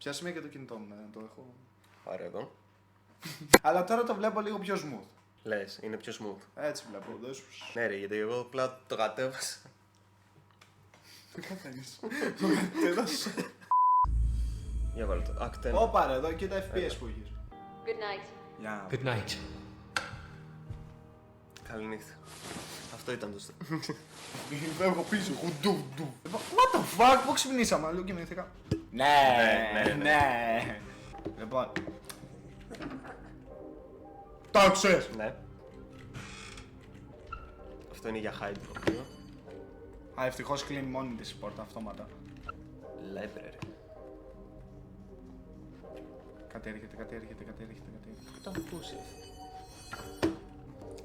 Πιάσε με και το κινητό μου, να το έχω. Πάρε εδώ. Αλλά τώρα το βλέπω λίγο πιο smooth. Λες, είναι πιο smooth. Έτσι βλέπω. Ναι ρε, γιατί εγώ απλά το κατέβασα. Τι κάνεις. Το κατέβασα. Για βάλε το. Ακτέν. Ωπα ρε, εδώ και τα FPS που έχεις. Good night. Γεια. Good night. Καληνύχτα. Αυτό ήταν το στέλνο. Φεύγω πίσω. What the fuck, πού ξυπνήσαμε, αλλού κοιμήθηκα. Ναι. Λοιπόν. Το άκουσες. Ναι. Αυτό είναι για hydro. Α, ευτυχώς κλείνει μόνη της η πόρτα αυτόματα. Library. Κάτι έρχεται. Πού το ακούσει.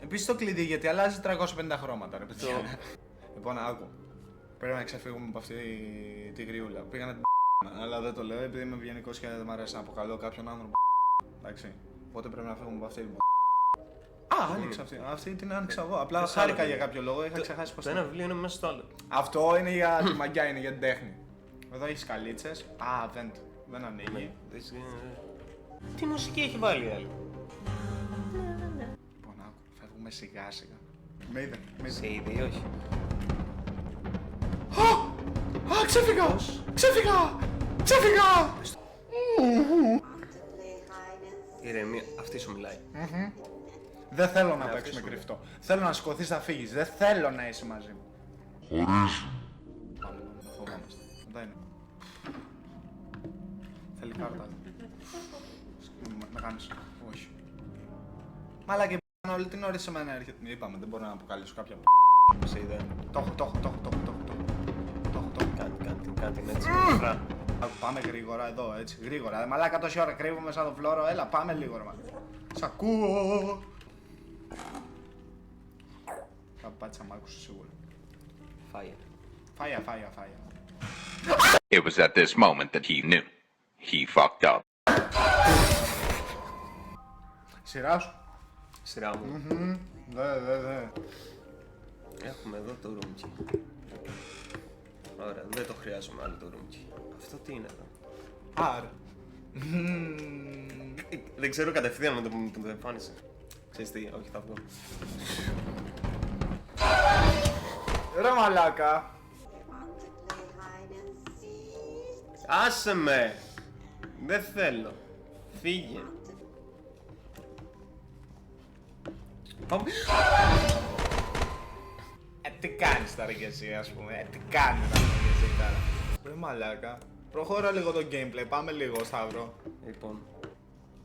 Επίσης το κλειδί γιατί αλλάζει 350 χρώματα ρε παιδιά. Λοιπόν, άκου. Πρέπει να ξεφύγουμε από αυτή τη γριούλα. Πήγα να την αλλά δεν το λέω επειδή είμαι ευγενικός και δεν μου αρέσει να αποκαλώ κάποιον άνθρωπο. Εντάξει. Οπότε πρέπει να φύγουμε από αυτή την. Α, άνοιξα αυτή. Αυτή την άνοιξα εγώ. Απλά χάρηκα για κάποιο λόγο, είχα ξεχάσει πως. Το ένα βιβλίο είναι μέσα στο άλλο. Αυτό είναι για τη μαγιά, είναι για την τέχνη. Εδώ έχει καλίτσες. Α, δεν ανοίγει. Τι μουσική έχει βάλει η άλλη. Λοιπόν, άκου. Φεύγουμε σιγά σιγά. Με είδε. Σε είδε ή όχι. Α, ξέφυγα! Ηρεμία, αυτή σου μιλάει. Δεν θέλω να παίξουμε κρυφτό. Θέλω να σηκωθείς να φύγεις. Δεν θέλω να είσαι μαζί μου. Χωρίς. Πάμε, φοβάμαστε. Εδώ είναι. Θέλει κάρτα. Να κάνεις. Όχι. Μαλά και πάνω όλη την ώρα σε μένα έρχεται. Είπαμε, δεν μπορώ να αποκαλύψω κάποια Σε είδε. Το έχω. Κάτι έτσι. Πάμε γρήγορα εδώ, έτσι. Γρήγορα. Μαλάκα τόση ώρα κρύβομαι σαν το φλόρο. Έλα, πάμε λίγο ρε. Σ' ακούω. Κάπου πάτησα, μ' άκουσε σίγουρα. Fire. Fire. It was at this moment that he knew. He fucked up. Σειρά σου. Σειρά μου. Δε. Έχουμε εδώ το ρούμκι. Ωραία, δεν το χρειάζομαι άλλο το ρούμκι. Αυτό τι είναι εδώ. Άρα. Δεν ξέρω κατευθείαν με το που το εμφάνισε. Ξέρεις τι, όχι θα βγω. Ρε μαλάκα. Άσε με! Δεν θέλω. Φύγε. Πάμε. Τι κάνεις τώρα κι εσύ, ας πούμε. Τι κάνεις να πούμε κι εσύ τώρα. Ρε μαλάκα. Προχώρα λίγο το gameplay. Πάμε λίγο, Σταύρο. Λοιπόν.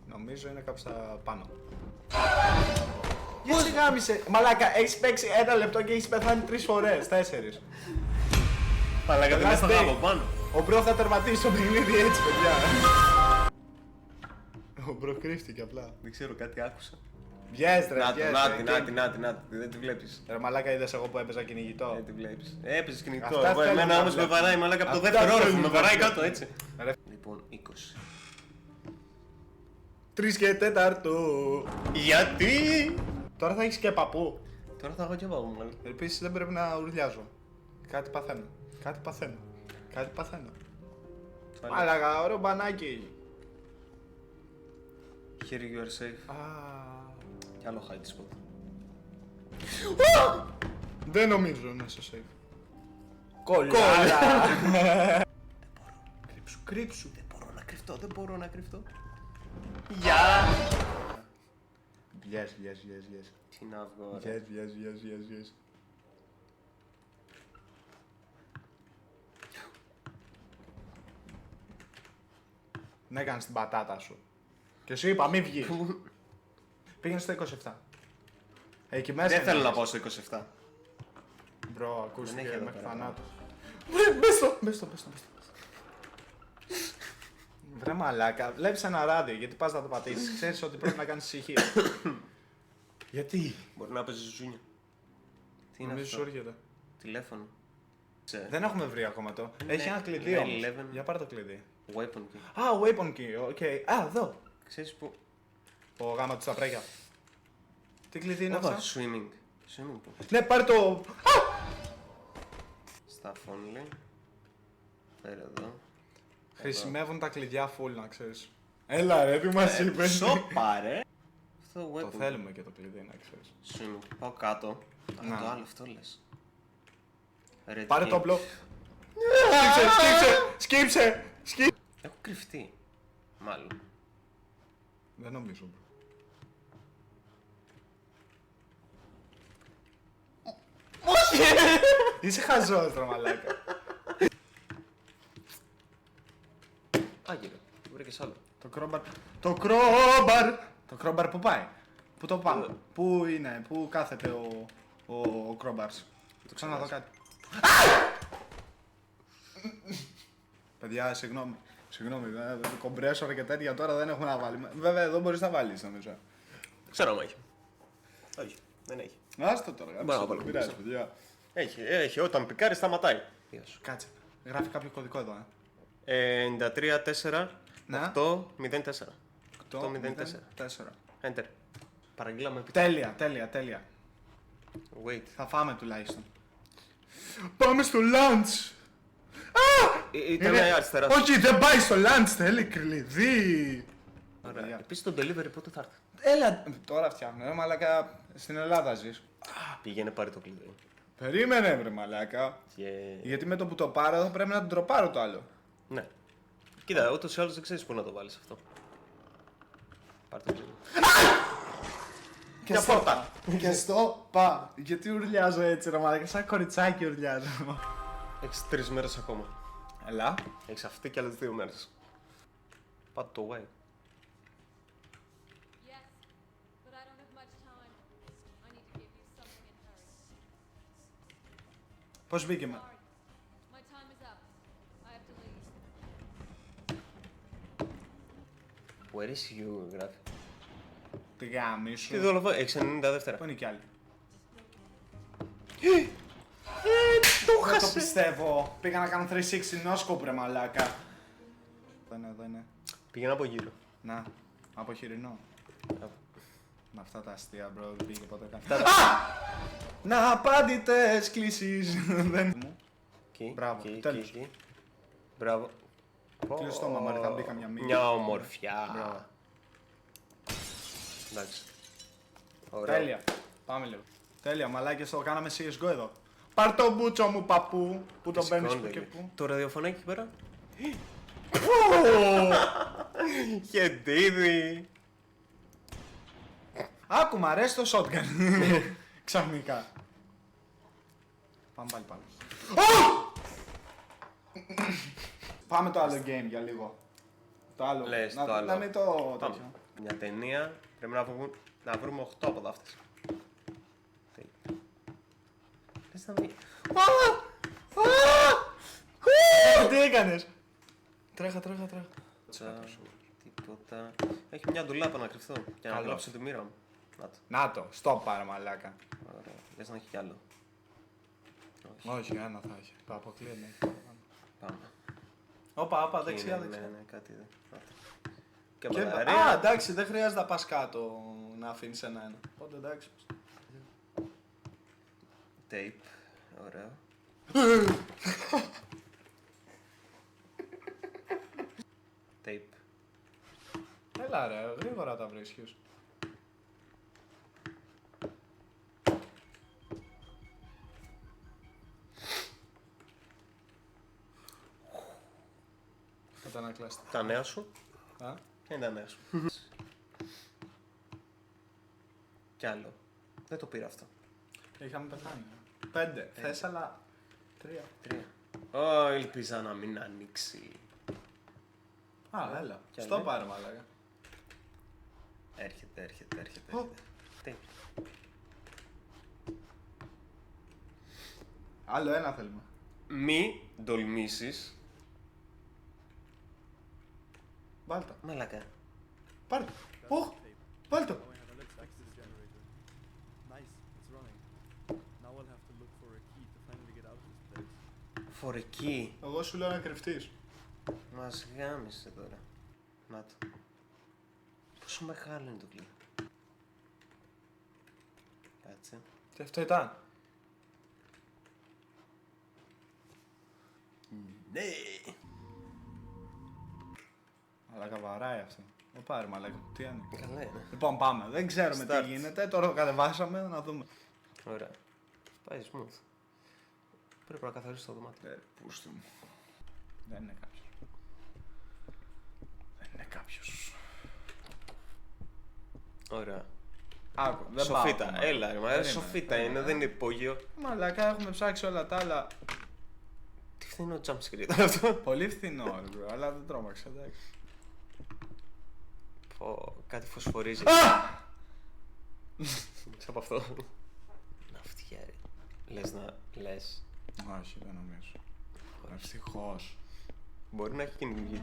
Νομίζω είναι κάπου στα πάνω. Γιατί γάμισε. Μαλάκα, έχεις παίξει 1 λεπτό και έχεις πεθάνει 3 φορές, 4. Παλάκα δεν Last θα day. από πάνω. Ο Μπρο θα τερματίσει το παιχνίδι έτσι, παιδιά. Ο Μπρο κρύφτηκε απλά. Δεν ξέρω, κάτι άκουσα. Yes, ρε, Νάτι, δεν τη βλέπεις. Ρε μαλάκα, είδες εγώ που έπαιζα κυνηγητό. Δεν τη βλέπεις. Έπαιζες κινητό. Αυτά Εγώ θέλω εμένα να όμως με βλέπω. βαράει μαλάκα από το Αυτά δεύτερο θέλω όροφο. Με να βαράει βλέπω. κάτω έτσι. Ρε. Λοιπόν, 20. 3 και 4. Γιατί! Τώρα θα έχεις και παππού. Τώρα θα έχω και πάω μου. Επίσης δεν πρέπει να ουρλιάζω. Κάτι παθαίνω. Μαλάκα, ωραίο μπανάκι. Here you are safe. Α, Κι άλλο hide spot. δεν νομίζω να είσαι safe. Κολλάρα. Κρύψου. Δεν μπορώ να κρυφτώ. Γεια! Yes. Τι να βγω ρε. Yes. Ναι, έκανες την πατάτα σου. Και σου είπα, μη βγεις. Πήγαινε στο 27. Εκεί μέσα. Δεν είναι. θέλω να πάω στο 27. Μπρο, Δεν ακούστηκε έχει εδώ μέχρι πέρα. θανάτου. Μπες στο. Βρε μαλάκα, βλέπεις ένα ράδιο, γιατί πας να το πατήσεις. Ξέρεις ότι πρέπει να κάνεις ησυχία. Γιατί? Μπορεί να παίζει ζούνια. Τι είναι Νομίζω σου αυτό. έρχεται. Τηλέφωνο. Δεν έχουμε βρει ακόμα το. Ναι, Έχει ένα κλειδί ναι, όμως. 11. Για πάρε το κλειδί. Weapon key. Α, weapon key, οκ. Α, εδώ. Ξέρεις που. Ο γάμα του στα πρέγια. Τι κλειδί είναι αυτό? Swimming. Swimming pool. Ναι, πάρε το. Staff only. Πέρα εδώ. Χρησιμεύουν τα κλειδιά full, να ξέρεις. Έλα ρε, τι μας είπες. Σοπα ρε. Αυτό Το weapon. θέλουμε και το κλειδί, να ξέρεις. Σου πάω κάτω. Να. Το άλλο αυτό λες. Red Πάρε King. το όπλο. Σκύψε. Έχω κρυφτεί. Μάλλον. Δεν νομίζω, bro. Όχι! Είσαι χαζός, ρε μαλάκα. Άγγελο. Βρήκες άλλο. Το κρόμπαρ που πάει. Πού το πάμε. Πού είναι, πού κάθεται ο κρόμπαρς. Το ξαναδώ κάτι. Παιδιά, συγγνώμη. Κομπρέσορ και τέτοια τώρα δεν έχουμε να βάλουμε. Βέβαια εδώ μπορείς να βάλεις νομίζω. Ξέρω αν έχει. Όχι, δεν έχει. Άστο τώρα, Μπράβο, γράψτε το, μπράβο. πειράζει παιδιά. Έχει. Όταν πικάρει σταματάει. Γεια σου. Κάτσε, γράφει κάποιο κωδικό εδώ, 93-4 Ναι. 8-0-4. 8-0-4. Enter. Παραγγείλαμε επί. Τέλεια. Wait. Θα φάμε τουλάχιστον. Πάμε στο lunch! Ήταν η αριστερά. Όχι, δεν πάει στο lunch, θέλει κλειδί. Ωραία. Επίσης το delivery πότε θα έρθει. Έλα, τώρα φτιάχνω, μαλάκα, στην Ελλάδα ζεις. Πήγαινε πάρει το κλειδί. Περίμενε, βρε μαλάκα. Και... Γιατί με το που το πάρω θα πρέπει να τον τροπάρω το άλλο. Ναι. Κοίτα, ούτως ή άλλως δεν ξέρεις πού να το βάλεις αυτό. Πάρ' το κλειδί. Και πόρτα. Και στο πα. Γιατί ουρλιάζω έτσι, ρε μαλάκα, σαν κοριτσάκι ουρλιάζω. Έχεις 3 μέρες ακόμα. Έλα. Έχεις αυτή και άλλες 2 μέρες. Πάτε το Y. Yes, but I don't have much time. I need to give you something in hurry. Πώς μπήκε με. Sorry, my time is up. I have to leave. Where is you, γράφει. Τη γάμη σου. Τι δολοφό, έχεις 90 δεύτερα. Πού είναι κι άλλοι. Το Δεν το πιστεύω. Πήγα να κάνω 360 νόσκοπ, ρε μαλάκα. Εδώ είναι. Πήγαινα από γύρω. Να, από χοιρινό. Με αυτά τα αστεία, bro, δεν πήγε ποτέ καν. Να απάντητες κλήσεις. Δεν μου. Εκεί, Μπράβο, εκεί, τέλος. εκεί. Μπράβο. Κλείσε το στόμα, ρε, θα μπει καμιά μύτη. Μια ομορφιά. Μπράβο. Εντάξει. Ωραία. Τέλεια. Πάμε λίγο. Τέλεια, μαλάκες, το κάναμε CSGO εδώ. Πάρ' το μπούτσο μου, παππού, που τον παίρνεις που και που. Το ραδιοφωνάκι εκεί πέρα. Χεντίδι. Άκου, μ' αρέσει το shotgun. Ξαφνικά. Πάμε πάλι πάνω. Πάμε το άλλο game για λίγο. Το άλλο. Λες να, το άλλο. Να μην το Πάμε. τέτοιο. Μια ταινία. Πρέπει να βρούμε 8 από δάφτες. Λες να μην... Τι έκανες. Τρέχα. Τίποτα. Έχει μια ντουλάπα να κρυφθώ και να Καλώς. γράψω τη μοίρα μου. Να το. Να το, στο πάρε μαλάκα. Ωραία. Λες να έχει κι άλλο. Όχι, ένα θα έχει. Το αποκλείεται. Πάμε. Όπα, δεξιά, Είναι, δεξιά. ναι, κάτι δεν. Να το. Και Και... μπαταρία. Α, εντάξει, δεν χρειάζεται να πας κάτω να αφήνεις ένα-ένα. Οπότε εντάξει. Tape. Ωραίο. Tape. Έλα ρε, γρήγορα τα βρίσκεις. Κατανακλάστη. Τα νέα σου. Α, Ποια είναι τα νέα σου. Κι άλλο. Δεν το πήρα αυτό. είχαμε πεθάνει. 5. Θες αλλά 3. 3. Ω, ελπίζα να μην ανοίξει. Α, έλα. Κι Στο άλλο. πάρε μαλάκα. Έρχεται. Ω. Τι. Άλλο ένα θέλουμε. Μη τολμήσεις. Βάλ' το. Μαλάκα. Πάρε το. Ωχ, βάλ' το. Let's fix this generator. Nice, it's running. Now I'll have to look for a key to finally get out of this place. Φορική. Εγώ σου λέω να κρυφτείς. Μας γάμισε τώρα. Να το. Πόσο μεγάλο είναι το κλειδί. Κάτσε. Και αυτό ήταν. Ναι. Μαλάκα βαράει αυτό. Πάρε μαλάκα, τι είναι. Καλά είναι. Λοιπόν, πάμε. Δεν ξέρουμε Start. τι γίνεται. Τώρα το κατεβάσαμε να δούμε. Ωραία. Πάει smooth. Πρέπει να καθαρίσει το δωμάτιο. Πούστη μου. Δεν είναι κάποιος. Δεν είναι κάποιος. Ωραία. Άκου, δεν Σοφίτα. πάω ακόμα. Έλα, ρε, Περίμενε, σοφίτα είναι, περίμενε. δεν είναι υπόγειο. Μαλάκα, έχουμε ψάξει όλα τα άλλα. Τι φθηνό jumpscare ήταν αυτό. Πολύ φθηνό, ρε, bro, αλλά δεν τρόμαξε, εντάξει. Πω, κάτι φωσφορίζει. Σαν από αυτό. Να φτιάρει. Λες να λες. Όχι, δεν νομίζω. Ευτυχώς. Μπορεί να έχει κυνηγεί.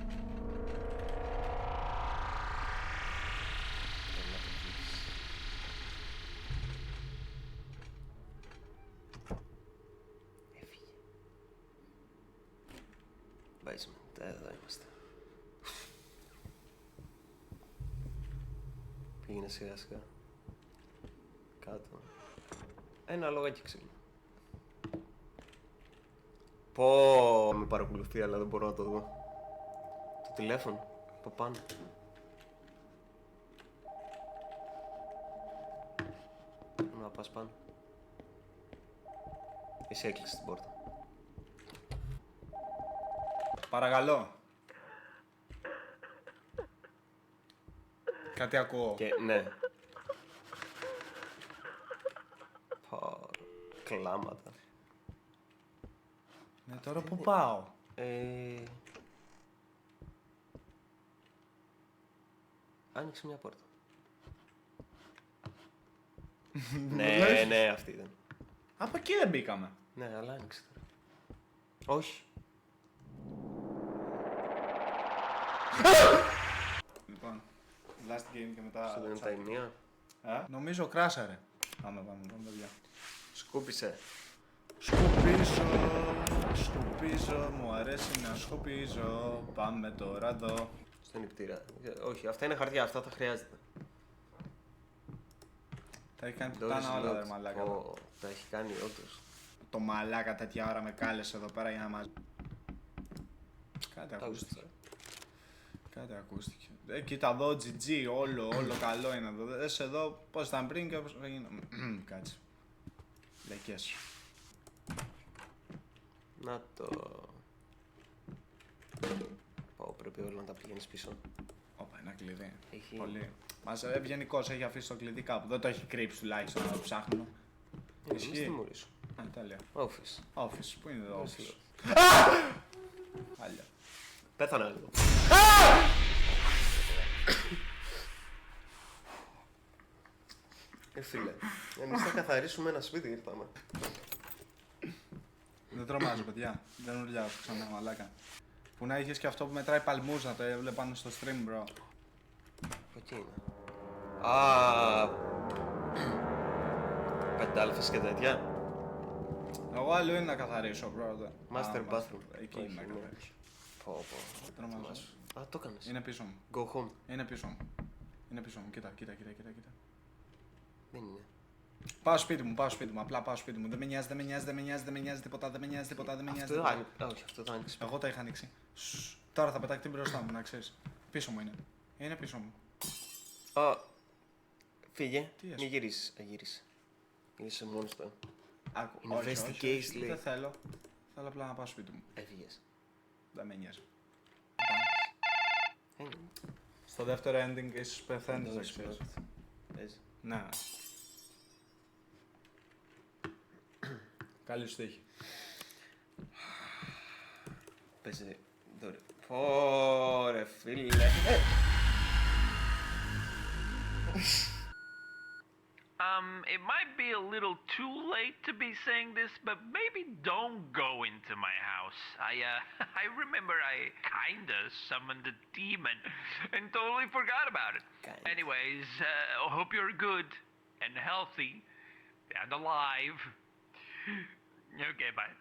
Έφυγε. Basement, εδώ είμαστε. Πήγαινε σιγά σιγά. Κάτω. Ένα λογάκι ξύλο. Πω, με παρακολουθεί αλλά δεν μπορώ να το δω. Το τηλέφωνο, από πάνω. Να πας πάνω. Εσύ έκλεισες την πόρτα. Παρακαλώ. Κάτι ακούω. Και ναι. Πω, κλάματα. Ναι, τώρα που πάω. Άνοιξε μια πόρτα. Ναι, ναι, αυτή ήταν. Από εκεί δεν μπήκαμε. Ναι, αλλά άνοιξε τώρα. Όχι. Λοιπόν, last game και μετά. Αυτό δεν είναι τα ενία. Νομίζω κράσαρε. Πάμε, παιδιά. Σκούπισε. Σκουπίζω, μου αρέσει να σκουπίζω. Πάμε τώρα εδώ. Στον νηπτήρα. Όχι, αυτά είναι χαρτιά, αυτά θα χρειάζεται. Τα έχει κάνει Doors πουτάνα όλα, ρε locked. μαλάκα. Ω, τα έχει κάνει όντως. Το μαλάκα τέτοια ώρα με κάλεσε εδώ πέρα για να μας... Κάτι Τα ακούστηκε. άκουσα. Κάτι ακούστηκε. Κοίτα εδώ, GG, όλο καλό είναι εδώ. Δες εδώ πώς ήταν πριν και πώς έγινε. Κάτσε. Λεκές. Να το... Πάω, πρέπει όλα να τα πηγαίνεις πίσω. Όπα, ένα κλειδί. Έχει- Πολύ. Μας ευγενικός έχει αφήσει το κλειδί κάπου. Δεν το έχει κρύψει τουλάχιστον να το ψάχνουμε. Μη Ισχύει. στη μούρη σου. Α, τέλεια. Office. Office, πού είναι το Office. office. Άλλα. Πέθανα λίγο. Φίλε, εμείς θα καθαρίσουμε ένα σπίτι ήρθαμε. Δεν τρομάζω, παιδιά. Δεν ουρλιάζω ξανά, μαλάκα. Που να είχες και αυτό που μετράει παλμούς να το έβλεπαν στο stream, bro. Από εκεί είναι. Α, πεντάλφες και τέτοια. Εγώ άλλο είναι να καθαρίσω, bro. Master bathroom. Εκεί Όχι, είναι να ναι. καθαρίσω. Πω, πω. Τρομάζω. Θυμάσαι. Α, το έκανες. Είναι πίσω μου. Go home. Είναι πίσω μου. Είναι πίσω μου. Κοίτα. Δεν είναι. Πάω σπίτι μου. Απλά πάω σπίτι μου. Δεν με νοιάζει τίποτα. Αυτό, όχι, αυτό το άνοιξε. Εγώ τα είχα ανοίξει. Τώρα θα πετάξει μπροστά μου, να ξέρεις. Πίσω μου είναι. Είναι πίσω μου. Α, φύγε. Τι Μην έσαι? γυρίσεις. Αγύρισε. Γύρισε μόνος του. Άκου. Investigate, λέει. Δεν θέλω. Θέλω απλά να πάω σπίτι μου. Έφυγες. Δεν με νοιάζει. Είναι. Στο δεύτερο ending ίσως πεθαίνεις, δεν Doors ξέρεις. locked. Παίζει. Ναι. Καλή σου τύχη. Παίζει. Δωρε. Πω, ρε φίλε. It might be a little too late to be saying this, but maybe don't go into my house. I remember I kinda summoned a demon and totally forgot about it. Kinda. Anyways, hope you're good and healthy and alive. Okay, bye.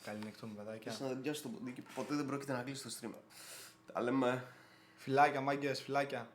Καλή νύχτα, παιδάκια. Πες να τελειώσει το ποντίκι. Ποτέ δεν πρόκειται να κλείσει το stream. Τα λέμε. Φιλάκια, μάγκες, φιλάκια.